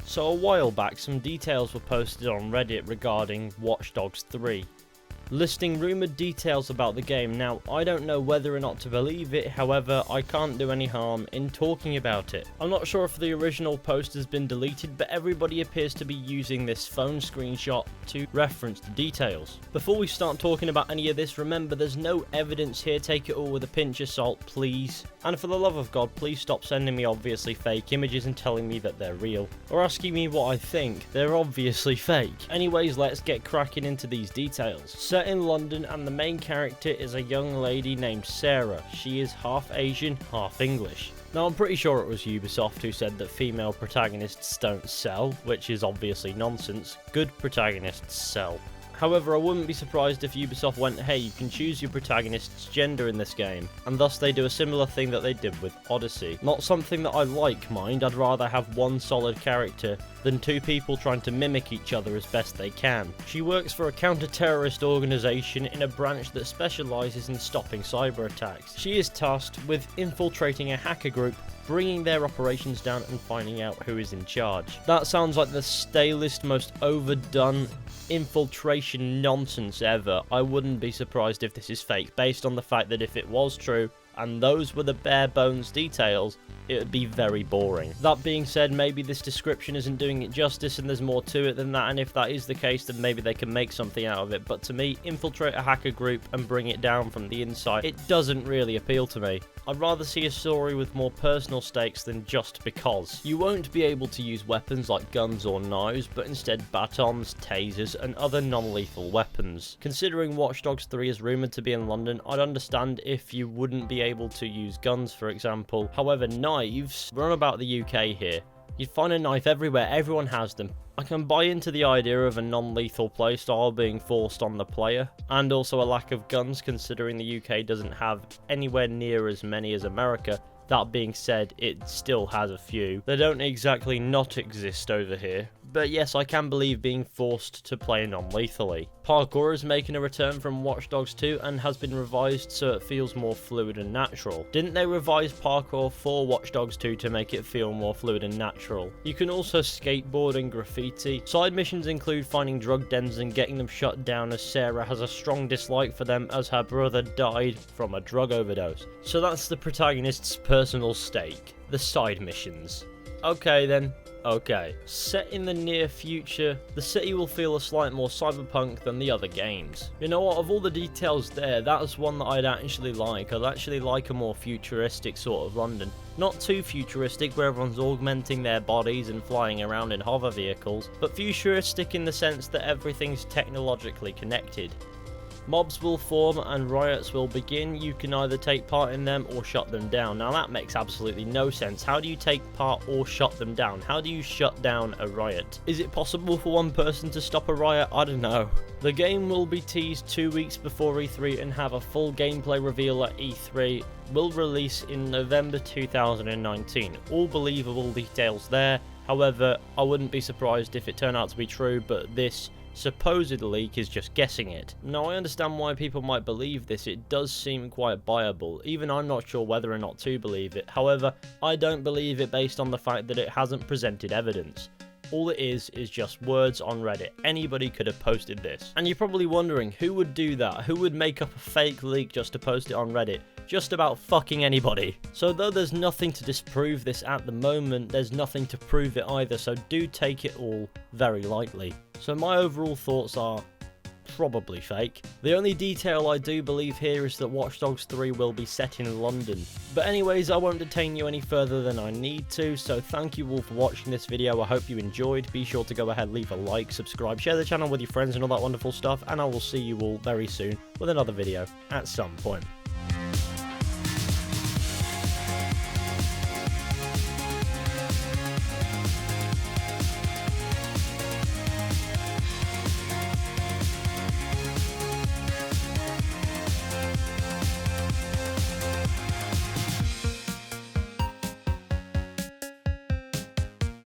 So a while back, some details were posted on Reddit regarding Watch Dogs 3. Listing rumoured details about the game. Now, I don't know whether or not to believe it, however, I can't do any harm in talking about it. I'm not sure if the original post has been deleted, but everybody appears to be using this phone screenshot to reference the details. Before we start talking about any of this, remember there's no evidence here, take it all with a pinch of salt, please. And for the love of God, please stop sending me obviously fake images and telling me that they're real, or asking me what I think. They're obviously fake. Anyways, let's get cracking into these details. Set in London, and the main character is a young lady named Sarah. She is half Asian, half English. Now, I'm pretty sure it was Ubisoft who said that female protagonists don't sell, which is obviously nonsense. Good protagonists sell. However, I wouldn't be surprised if Ubisoft went, hey, you can choose your protagonist's gender in this game, and thus they do a similar thing that they did with Odyssey. Not something that I like, mind, I'd rather have one solid character than two people trying to mimic each other as best they can. She works for a counter-terrorist organisation in a branch that specialises in stopping cyber attacks. She is tasked with infiltrating a hacker group, bringing their operations down and finding out who is in charge. That sounds like the stalest, most overdone infiltration nonsense ever. I wouldn't be surprised if this is fake, based on the fact that if it was true, and those were the bare bones details, it would be very boring. That being said, maybe this description isn't doing it justice and there's more to it than that, and if that is the case, then maybe they can make something out of it. But to me, infiltrate a hacker group and bring it down from the inside, it doesn't really appeal to me. I'd rather see a story with more personal stakes than just because. You won't be able to use weapons like guns or knives, but instead batons, tasers, and other non-lethal weapons. Considering Watch Dogs 3 is rumoured to be in London, I'd understand if you wouldn't be able to use guns, for example. However, knives, we're on about the UK here. You'd find a knife everywhere, everyone has them. I can buy into the idea of a non-lethal playstyle being forced on the player, and also a lack of guns considering the UK doesn't have anywhere near as many as America. That being said, it still has a few. They don't exactly not exist over here. But yes, I can believe being forced to play non-lethally. Parkour is making a return from Watch Dogs 2 and has been revised so it feels more fluid and natural. Didn't they revise Parkour for Watch Dogs 2 to make it feel more fluid and natural? You can also skateboard and graffiti. Side missions include finding drug dens and getting them shut down, as Sarah has a strong dislike for them as her brother died from a drug overdose. So that's the protagonist's personal stake, the side missions. Okay then. Okay, set in the near future, the city will feel a slight more cyberpunk than the other games. You know what, of all the details there, that's one that I'd actually like. I'd actually like a more futuristic sort of London. Not too futuristic where everyone's augmenting their bodies and flying around in hover vehicles, but futuristic in the sense that everything's technologically connected. Mobs will form and riots will begin. You can either take part in them or shut them down. Now that makes absolutely no sense. How do you take part or shut them down? How do you shut down a riot? Is it possible for one person to stop a riot? I don't know. The game will be teased 2 weeks before E3 and have a full gameplay reveal at E3. Will release in November 2019. All believable details there. However, I wouldn't be surprised if it turned out to be true, but this supposed leak is just guessing it. Now, I understand why people might believe this. It does seem quite viable. Even I'm not sure whether or not to believe it. However, I don't believe it based on the fact that it hasn't presented evidence. All it is just words on Reddit. Anybody could have posted this. And you're probably wondering, who would do that? Who would make up a fake leak just to post it on Reddit? Just about fucking anybody. So though there's nothing to disprove this at the moment, there's nothing to prove it either, so do take it all very lightly. So my overall thoughts are probably fake. The only detail I do believe here is that Watch Dogs 3 will be set in London. But anyways, I won't detain you any further than I need to, so thank you all for watching this video. I hope you enjoyed. Be sure to go ahead, leave a like, subscribe, share the channel with your friends and all that wonderful stuff, and I will see you all very soon with another video at some point.